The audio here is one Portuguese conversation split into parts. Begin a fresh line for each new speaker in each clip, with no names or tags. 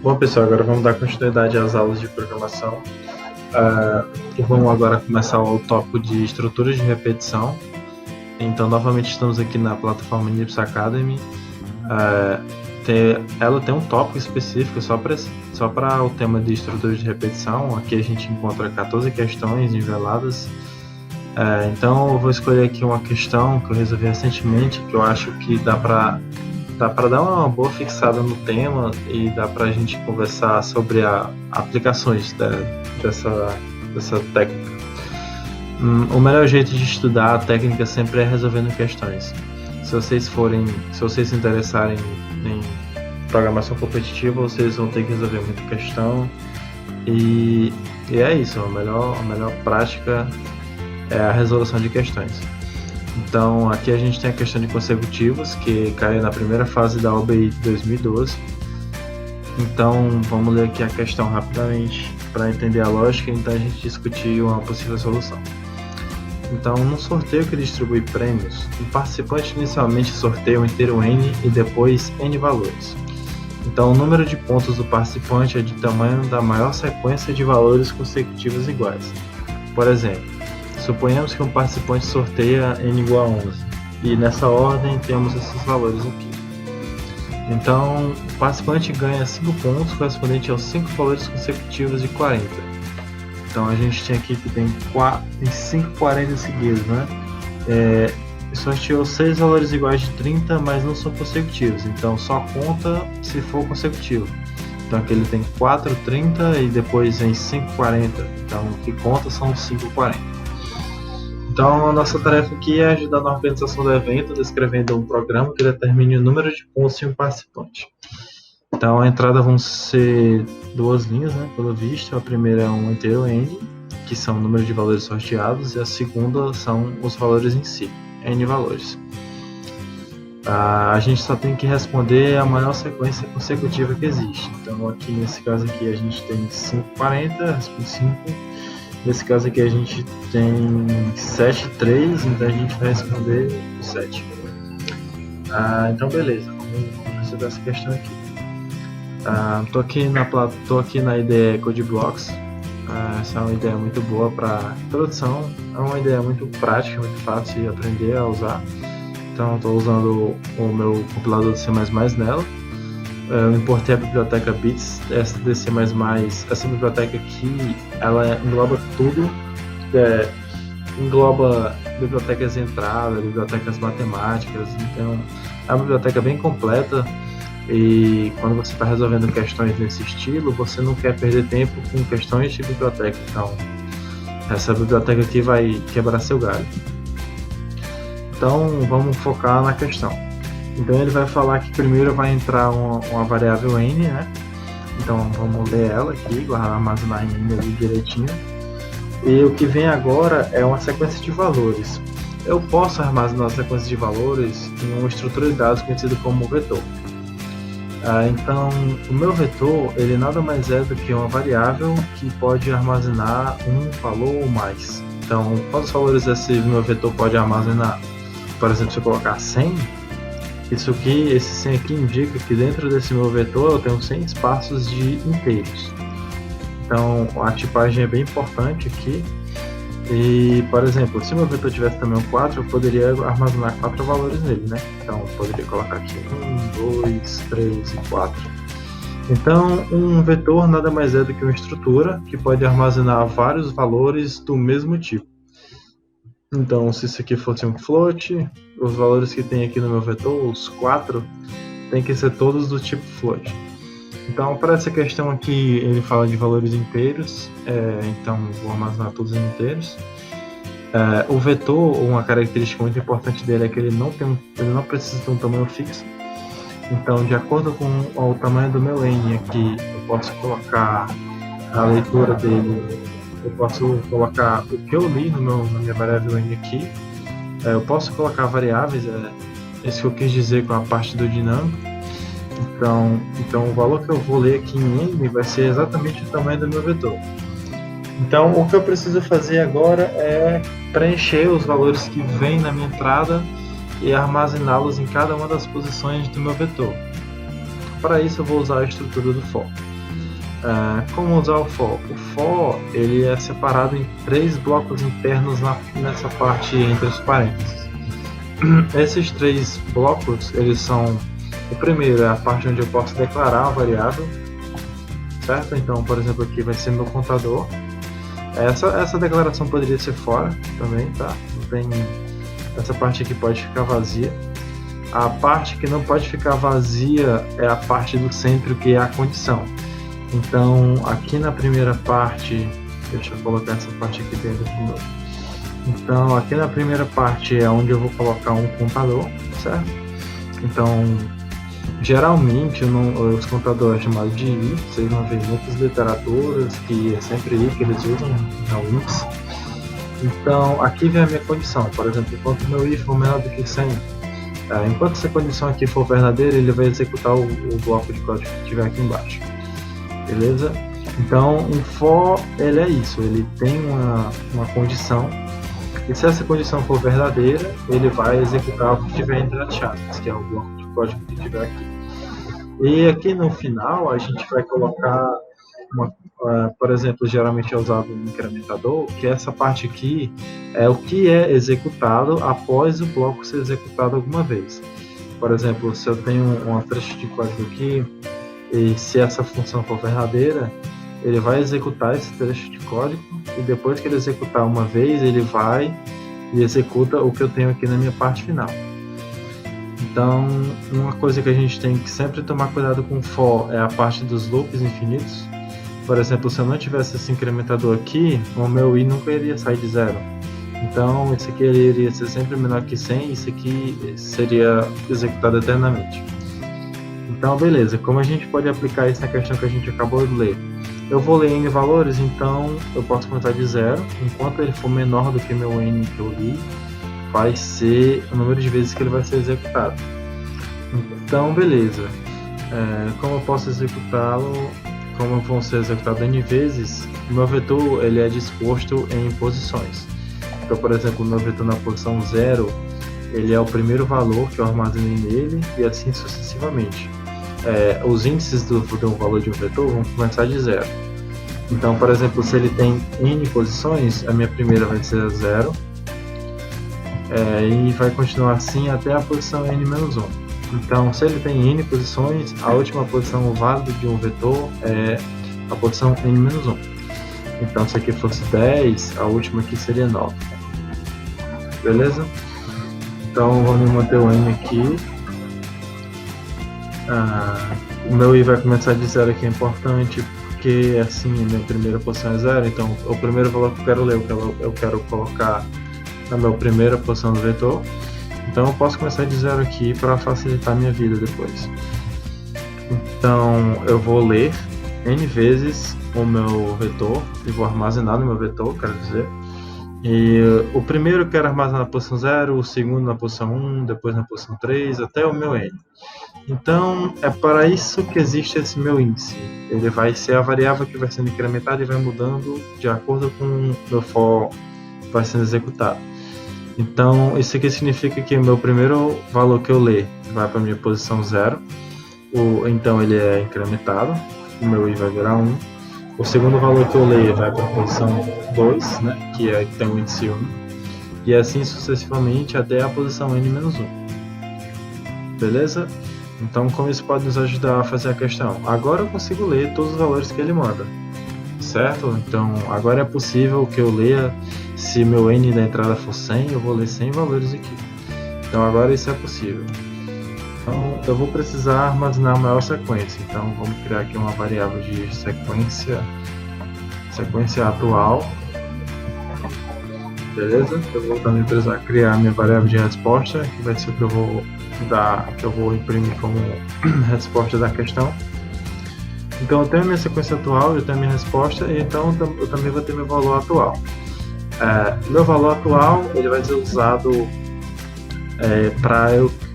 Bom, pessoal, agora vamos dar continuidade às aulas de programação. E vamos agora começar o tópico de estruturas de repetição. Então, novamente, estamos aqui na plataforma Nips Academy. Ela tem um tópico específico só para o tema de estruturas de repetição. Aqui a gente encontra 14 questões niveladas. Então, eu vou escolher aqui uma questão que eu resolvi recentemente, que eu acho que dá para dar uma boa fixada no tema e dá para a gente conversar sobre aplicações dessa técnica. O melhor jeito de estudar a técnica sempre é resolvendo questões. Se vocês se interessarem em programação competitiva, vocês vão ter que resolver muita questão e é isso. A melhor prática é a resolução de questões. Então, aqui a gente tem a questão de consecutivos, que caiu na primeira fase da OBI de 2012. Então, vamos ler aqui a questão rapidamente para entender a lógica e então a gente discutir uma possível solução. Então, no sorteio que distribui prêmios, o participante inicialmente sorteia um inteiro N e depois N valores. Então, o número de pontos do participante é de tamanho da maior sequência de valores consecutivos iguais. Por exemplo, suponhamos que um participante sorteia N igual a 11, e nessa ordem temos esses valores aqui. Então, o participante ganha 5 pontos correspondente aos 5 valores consecutivos de 40. Então, a gente tem aqui que tem 5 40 seguidos, né? Sorteou 6 valores iguais de 30, mas não são consecutivos, então só conta se for consecutivo. Então, aqui ele tem 4 30 e depois vem 5 40, então o que conta são 5 40. Então, a nossa tarefa aqui é ajudar na organização do evento, descrevendo um programa que determine o número de pontos de um participante. Então, a entrada vão ser 2 linhas, né, pelo visto. A primeira é um inteiro N, que são o número de valores sorteados, e a segunda são os valores em si, N valores. A gente só tem que responder a maior sequência consecutiva que existe. Então, aqui nesse caso aqui a gente tem 5 40, responde 5. Nesse caso aqui a gente tem 7 3, então a gente vai responder o 7. Então beleza, vamos resolver essa questão aqui. Tô aqui na IDE CodeBlocks. Essa é uma ideia muito boa para introdução, é uma ideia muito prática, muito fácil de aprender a usar. Então estou usando o meu compilador de C++ nela. Eu importei a biblioteca Bits SDC++. Essa biblioteca aqui, ela engloba tudo, engloba bibliotecas de entrada, bibliotecas matemáticas. Então é uma biblioteca bem completa, e quando você está resolvendo questões nesse estilo, você não quer perder tempo com questões de biblioteca. Então essa biblioteca aqui vai quebrar seu galho. Então vamos focar na questão. Então ele vai falar que primeiro vai entrar uma variável N, né? Então vamos ler ela aqui, armazenar em N ali direitinho. E o que vem agora é uma sequência de valores. Eu posso armazenar a sequência de valores em uma estrutura de dados conhecida como vetor. Então o meu vetor, ele nada mais é do que uma variável que pode armazenar um valor ou mais. Então quantos valores esse meu vetor pode armazenar? Por exemplo, se eu colocar 100, esse 100 aqui indica que dentro desse meu vetor eu tenho 100 espaços de inteiros. Então a tipagem é bem importante aqui. E, por exemplo, se meu vetor tivesse também um 4, eu poderia armazenar 4 valores nele, né? Então eu poderia colocar aqui 1, 2, 3 e 4. Então um vetor nada mais é do que uma estrutura que pode armazenar vários valores do mesmo tipo. Então, se isso aqui fosse um float, os valores que tem aqui no meu vetor, os 4, tem que ser todos do tipo float. Então, para essa questão aqui, ele fala de valores inteiros, então vou armazenar todos em inteiros. O vetor, uma característica muito importante dele é que ele não precisa ter um tamanho fixo. Então, de acordo com o tamanho do meu N aqui, eu posso colocar a leitura dele. Eu posso colocar o que eu li na minha variável N aqui. Eu posso colocar variáveis, isso que eu quis dizer com a parte do dinâmico. Então o valor que eu vou ler aqui em N vai ser exatamente o tamanho do meu vetor. Então o que eu preciso fazer agora é preencher os valores que vêm na minha entrada e armazená-los em cada uma das posições do meu vetor. Para isso eu vou usar a estrutura do for. Como usar o for? O for ele é separado em 3 blocos internos nessa parte entre os parênteses. Esses 3 blocos, eles são: o primeiro é a parte onde eu posso declarar a variável, certo? Então, por exemplo, aqui vai ser meu contador. Essa declaração poderia ser fora também, tá? Não tem, essa parte aqui pode ficar vazia. A parte que não pode ficar vazia é a parte do centro, que é a condição. Então, aqui na primeira parte, deixa eu colocar essa parte aqui dentro de novo. Então, aqui na primeira parte é onde eu vou colocar um contador, certo? Então, geralmente os contadores chamados de i, vocês vão ver muitas literaturas que é sempre i que eles usam na Unix. Então, aqui vem a minha condição. Por exemplo, enquanto o meu i for menor do que 100, enquanto essa condição aqui for verdadeira, ele vai executar o bloco de código que tiver aqui embaixo. Beleza? Então, um for, ele é isso, ele tem uma condição, e se essa condição for verdadeira, ele vai executar o que tiver entre as chaves, que é o bloco de código que tiver aqui. E aqui no final, a gente vai colocar, por exemplo, geralmente é usado um incrementador, que essa parte aqui é o que é executado após o bloco ser executado alguma vez. Por exemplo, se eu tenho uma trecho de código aqui, e se essa função for verdadeira, ele vai executar esse trecho de código, e depois que ele executar uma vez, ele vai e executa o que eu tenho aqui na minha parte final. Então, uma coisa que a gente tem que sempre tomar cuidado com o for é a parte dos loops infinitos. Por exemplo, se eu não tivesse esse incrementador aqui, o meu i nunca iria sair de 0. Então, esse aqui ele iria ser sempre menor que 100, e isso aqui seria executado eternamente. Então, beleza, como a gente pode aplicar isso na questão que a gente acabou de ler? Eu vou ler n valores, então eu posso contar de 0. Enquanto ele for menor do que meu n que eu li, vai ser o número de vezes que ele vai ser executado. Então, beleza. Como eu posso executá-lo? Como vão ser executados n vezes? O meu vetor ele é disposto em posições. Então, por exemplo, o meu vetor na posição 0, ele é o primeiro valor que eu armazenei nele, e assim sucessivamente. Os índices do valor de um vetor vão começar de 0. Então, por exemplo, se ele tem n posições, a minha primeira vai ser 0, e vai continuar assim até a posição n-1. Então, se ele tem n posições, a última posição válida de um vetor é a posição n-1. Então, se aqui fosse 10, a última aqui seria 9. Beleza? Então, vamos manter o n aqui. O meu i vai começar de 0 aqui, é importante, porque assim a minha primeira posição é 0. Então, o primeiro valor que eu quero ler, eu quero colocar na minha primeira posição do vetor. Então, eu posso começar de 0 aqui para facilitar a minha vida depois. Então, eu vou ler n vezes o meu vetor e vou armazenar no meu vetor, quero dizer. E o primeiro eu quero armazenar na posição 0, o segundo na posição 1, depois na posição 3, até o meu n. Então, é para isso que existe esse meu índice. Ele vai ser a variável que vai sendo incrementada e vai mudando de acordo com o meu for vai sendo executado. Então, isso aqui significa que o meu primeiro valor que eu ler vai para a minha posição 0. Então, ele é incrementado. O meu i vai virar 1. O segundo valor que eu ler vai para a posição 2, né, que tem o índice 1. E assim sucessivamente até a posição n-1. Beleza? Então, como isso pode nos ajudar a fazer a questão? Agora eu consigo ler todos os valores que ele manda, certo? Então, agora é possível que eu leia, se meu n da entrada for 100, eu vou ler 100 valores aqui. Então, agora isso é possível. Então, eu vou precisar armazenar a maior sequência. Então, vamos criar aqui uma variável de sequência atual. Beleza? Eu vou também precisar criar minha variável de resposta, que vai ser o que eu vou imprimir como resposta da questão. Então, eu tenho a minha sequência atual, eu tenho a minha resposta, e então eu também vou ter meu valor atual. Meu valor atual ele vai ser usado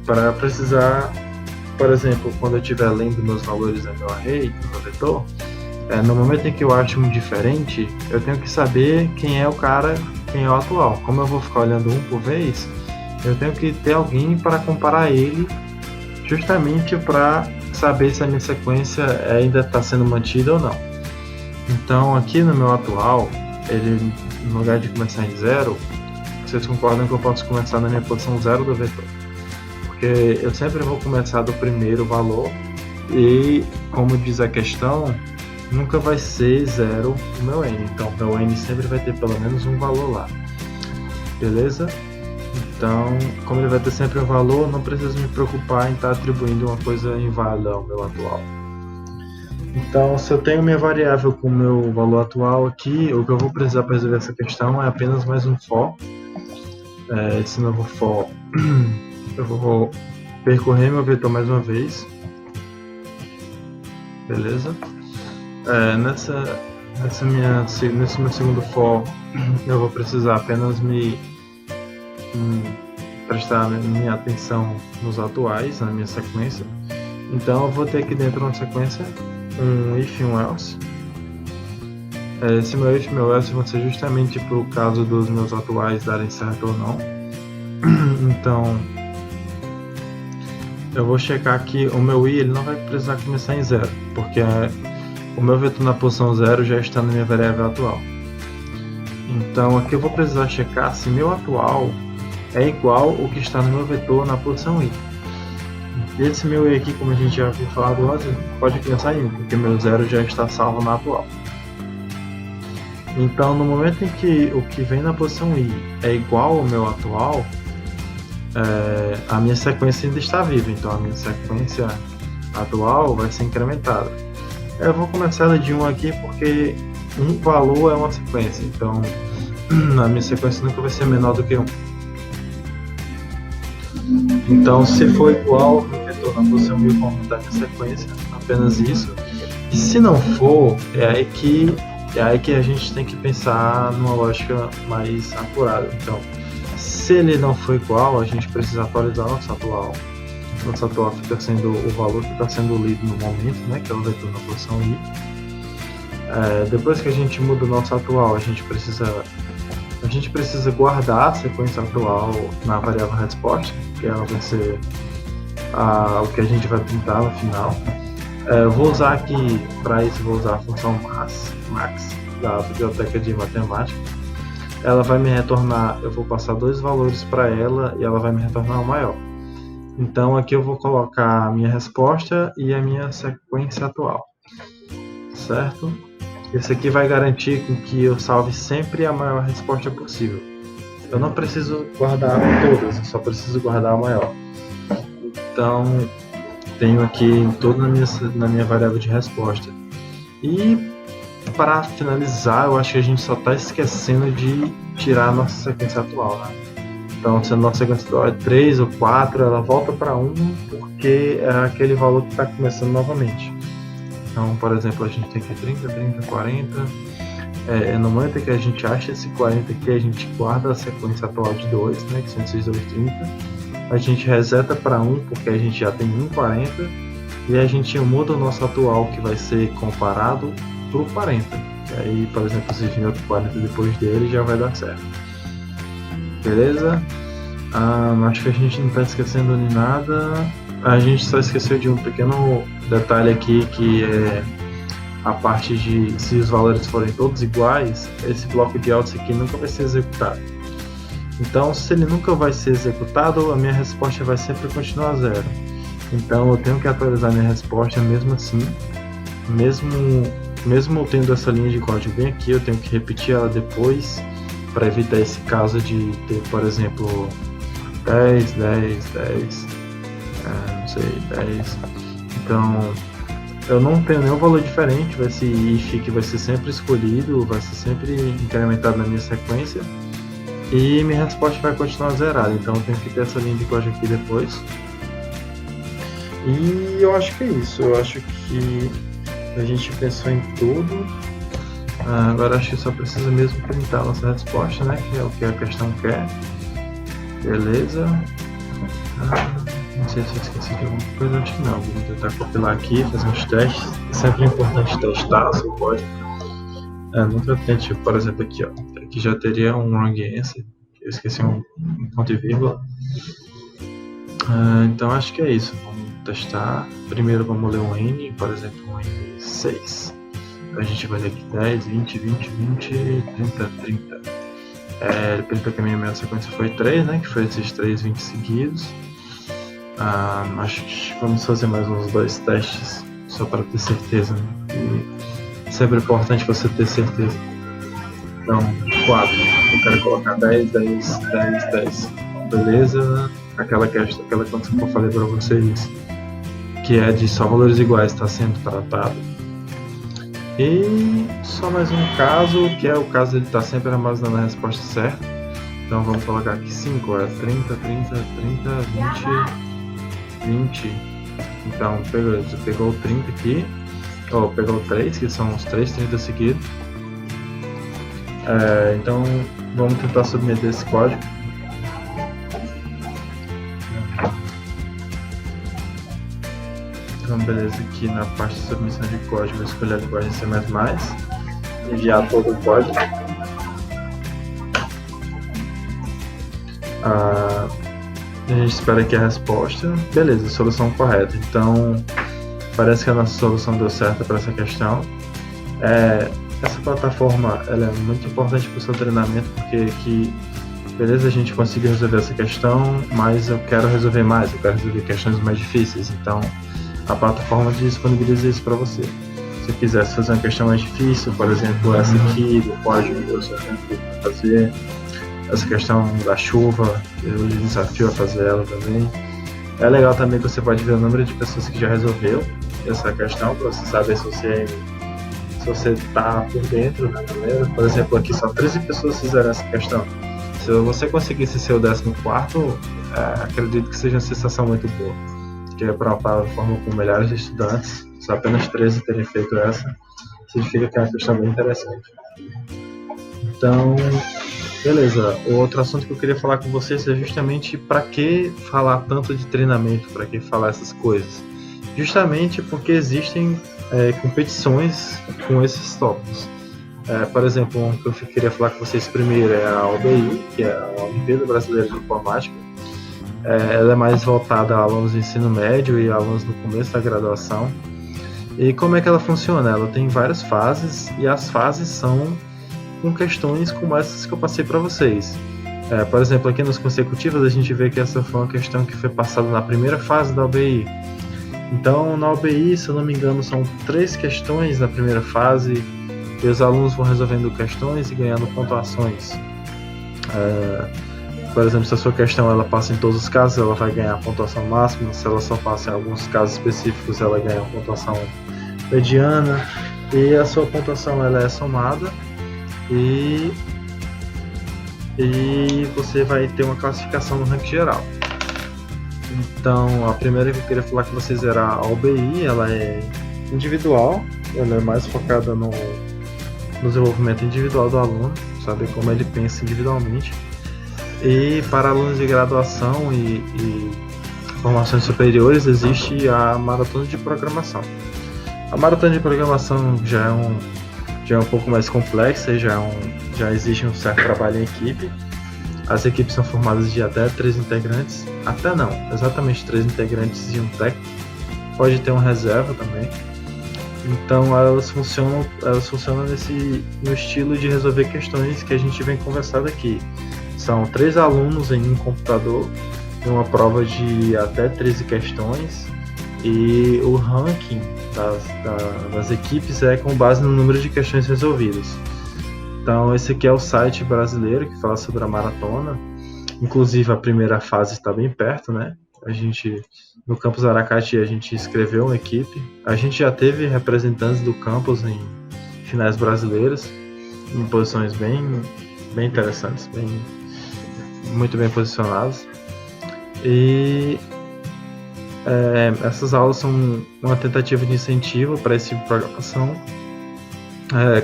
para precisar, por exemplo, quando eu estiver lendo meus valores no meu array, no meu vetor, no momento em que eu acho um diferente, eu tenho que saber quem é o atual. Como eu vou ficar olhando um por vez, eu tenho que ter alguém para comparar ele, justamente para saber se a minha sequência ainda está sendo mantida ou não. Então aqui no meu atual, ele, no lugar de começar em 0, vocês concordam que eu posso começar na minha posição 0 do vetor? Porque eu sempre vou começar do primeiro valor e, como diz a questão, nunca vai ser 0 o meu n. Então o meu n sempre vai ter pelo menos um valor lá. Beleza? Então, como ele vai ter sempre um valor, não preciso me preocupar em estar atribuindo uma coisa inválida ao meu atual. Então, se eu tenho minha variável com o meu valor atual aqui, o que eu vou precisar para resolver essa questão é apenas mais um for. Esse novo for, eu vou percorrer meu vetor mais uma vez. Beleza? Nesse meu segundo for, eu vou precisar apenas prestar minha atenção nos atuais, na minha sequência. Então eu vou ter aqui dentro uma sequência um if e um else. Esse meu if e meu else vão ser justamente para o caso dos meus atuais darem certo ou não. Então eu vou checar que o meu i ele não vai precisar começar em 0, porque o meu vetor na posição 0 já está na minha variável atual. Então aqui eu vou precisar checar se meu atual é igual ao que está no meu vetor na posição i. E esse meu i aqui, como a gente já havia falado antes, pode começar em 1, porque meu 0 já está salvo na atual. Então no momento em que o que vem na posição i é igual ao meu atual, a minha sequência ainda está viva, então a minha sequência atual vai ser incrementada. Eu vou começar ela de 1 aqui porque um valor é uma sequência, então a minha sequência nunca vai ser menor do que 1. Então, se for igual ao vetor na posição 1000, vou aumentar a minha sequência, apenas isso. E se não for, é aí que a gente tem que pensar numa lógica mais apurada. Então, se ele não for igual, a gente precisa atualizar nosso atual. Nosso atual fica sendo o valor que está sendo lido no momento, né, que é o vetor na posição i. Depois que a gente muda o nosso atual, a gente precisa guardar a sequência atual na variável resposta, que ela vai ser o que a gente vai pintar no final. Eu vou usar aqui, para isso, vou usar a função max da biblioteca de matemática. Ela vai me retornar, eu vou passar 2 valores para ela e ela vai me retornar o maior. Então aqui eu vou colocar a minha resposta e a minha sequência atual, certo? Esse aqui vai garantir que eu salve sempre a maior resposta possível. Eu não preciso guardar todas, eu só preciso guardar a maior. Então tenho aqui tudo na minha variável de resposta. E para finalizar, eu acho que a gente só está esquecendo de tirar a nossa sequência atual, né? Então, se a nossa sequência atual é 3 ou 4, ela volta para 1 porque é aquele valor que está começando novamente. Então, por exemplo, a gente tem aqui 30, 30, 40. No momento que a gente acha esse 40 aqui, a gente guarda a sequência atual de 2, né, que são esses 230. A gente reseta para 1 porque a gente já tem 1,40. E a gente muda o nosso atual que vai ser comparado para o 40. E aí, por exemplo, se vir outro 40 depois dele, já vai dar certo. Beleza? Acho que a gente não está esquecendo de nada. A gente só esqueceu de um pequeno detalhe aqui, que é a parte de se os valores forem todos iguais, esse bloco de else aqui nunca vai ser executado. Então, se ele nunca vai ser executado, a minha resposta vai sempre continuar 0. Então eu tenho que atualizar minha resposta mesmo assim, mesmo tendo essa linha de código bem aqui, eu tenho que repetir ela depois para evitar esse caso de ter, por exemplo, 10, 10, 10, não sei, 10. Então eu não tenho nenhum valor diferente, esse if que vai ser sempre escolhido, vai ser sempre incrementado na minha sequência e minha resposta vai continuar zerada. Então eu tenho que ter essa linha de código aqui depois. E eu acho que é isso, eu acho que a gente pensou em tudo. Agora acho que só precisa mesmo printar a nossa resposta, né? Que é o que a questão quer. Beleza. Não sei se eu esqueci de alguma coisa, acho que não. Vou tentar compilar aqui, fazer uns testes. Sempre é importante testar o seu código. Nunca tente, por exemplo, aqui, ó. Aqui já teria um wrong answer. Eu esqueci um ponto e vírgula. Então acho que é isso. Vamos testar. Primeiro vamos ler um N, por exemplo, um N6. A gente vai ler aqui 10, 20, 20, 20, 30, 30. Ele perguntou que a minha sequência foi 3, né? Que foi esses 3 20 seguidos. Acho que vamos fazer mais uns 2 testes só para ter certeza, né? E sempre é importante você ter certeza. Então, 4. Eu quero colocar 10, 10, 10, 10. Beleza? Aquela conta que eu falei para vocês, que é de só valores iguais, está sendo tratado. E só mais um caso, que é o caso de ele estar sempre armazenando a resposta certa. Então vamos colocar aqui 5, 30, 30, 30, 20, 20. Então pegou o 30 aqui, ou pegou o 3, que são os 3 30 seguidos. Então vamos tentar submeter esse código. Então beleza, aqui na parte de submissão de código vou escolher a linguagem C++, enviar todo o código. A gente espera aqui a resposta. Beleza, solução correta. Então parece que a nossa solução deu certo para essa questão. Essa plataforma ela é muito importante para o seu treinamento, porque aqui, beleza, a gente conseguiu resolver essa questão, mas eu quero resolver mais, eu quero resolver questões mais difíceis. Então a plataforma disponibiliza isso para você. Se você quisesse fazer uma questão mais difícil, por exemplo, essa aqui do código que eu só tenho para fazer, essa questão da chuva, eu desafio a fazer ela também. É legal também que você pode ver o número de pessoas que já resolveu essa questão, para você saber se você está por dentro, né? Por exemplo, aqui só 13 pessoas fizeram essa questão. Se você conseguisse ser o 14º, acredito que seja uma sensação muito boa. Que é para uma plataforma com milhares de estudantes, só apenas 13 terem feito essa, significa que é uma questão bem interessante. Então, beleza. O outro assunto que eu queria falar com vocês é justamente para que falar tanto de treinamento, para que falar essas coisas. Justamente porque existem competições com esses tópicos. Por exemplo, um que eu queria falar com vocês primeiro é a OBI, que é a Olimpíada Brasileira de Informática. Ela é mais voltada a alunos do ensino médio e alunos no começo da graduação. E como é que ela funciona? Ela tem várias fases, e as fases são com questões como essas que eu passei para vocês. Por exemplo, aqui nos consecutivos a gente vê que essa foi uma questão que foi passada na primeira fase da OBI. Então, na OBI, se eu não me engano, são 3 questões na primeira fase, e os alunos vão resolvendo questões e ganhando pontuações. Por exemplo, se a sua questão ela passa em todos os casos, ela vai ganhar a pontuação máxima. Se ela só passa em alguns casos específicos, ela ganha a pontuação mediana. E a sua pontuação ela é somada e você vai ter uma classificação no ranking geral. Então, a primeira que eu queria falar com vocês era a OBI. Ela é individual, ela é mais focada no desenvolvimento individual do aluno, saber como ele pensa individualmente. E para alunos de graduação e formações superiores existe a maratona de programação. A maratona de programação já é um pouco mais complexa, já existe um certo trabalho em equipe. As equipes são formadas de até 3 integrantes, até não, exatamente 3 integrantes e um técnico. Pode ter uma reserva também. Então elas funcionam no estilo de resolver questões que a gente vem conversando aqui. São 3 alunos em um computador, em uma prova de até 13 questões, e o ranking das equipes é com base no número de questões resolvidas. Então esse aqui é o site brasileiro que fala sobre a maratona. Inclusive a primeira fase está bem perto, né? No campus Aracati a gente escreveu uma equipe. A gente já teve representantes do campus em finais brasileiras, em posições bem interessantes, muito bem posicionados. E essas aulas são uma tentativa de incentivo para esse tipo de programação.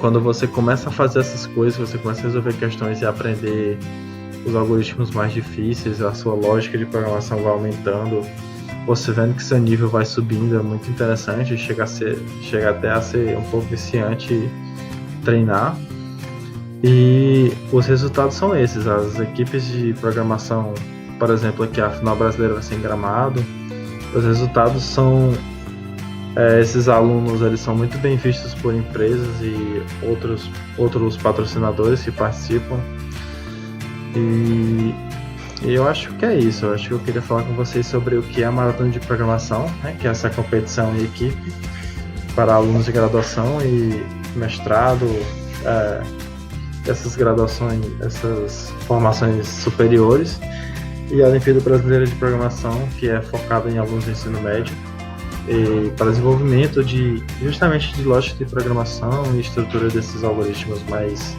Quando você começa a fazer essas coisas, você começa a resolver questões e aprender os algoritmos mais difíceis, a sua lógica de programação vai aumentando, você vendo que seu nível vai subindo, é muito interessante, chega até a ser um pouco viciante treinar. E os resultados são esses. As equipes de programação, por exemplo, aqui a final brasileira vai ser em Gramado. Os resultados são Esses alunos eles são muito bem vistos por empresas e outros patrocinadores que participam. E eu acho que é isso. Eu acho que eu queria falar com vocês sobre o que é a Maratona de Programação, né, que é essa competição em equipe para alunos de graduação e mestrado, essas graduações, essas formações superiores, e a Olimpíada Brasileira de Programação, que é focada em alunos do ensino médio e para desenvolvimento justamente de lógica de programação e estrutura desses algoritmos mais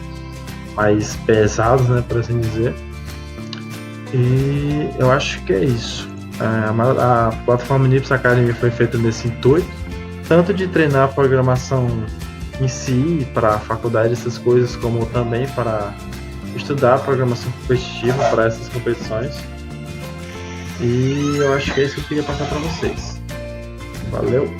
pesados, né, por assim dizer. E eu acho que é isso. A plataforma NIPS Academy foi feita nesse intuito, tanto de treinar a programação em si, para a faculdade, essas coisas, como também para estudar a programação competitiva para essas competições. E eu acho que é isso que eu queria passar para vocês. Valeu!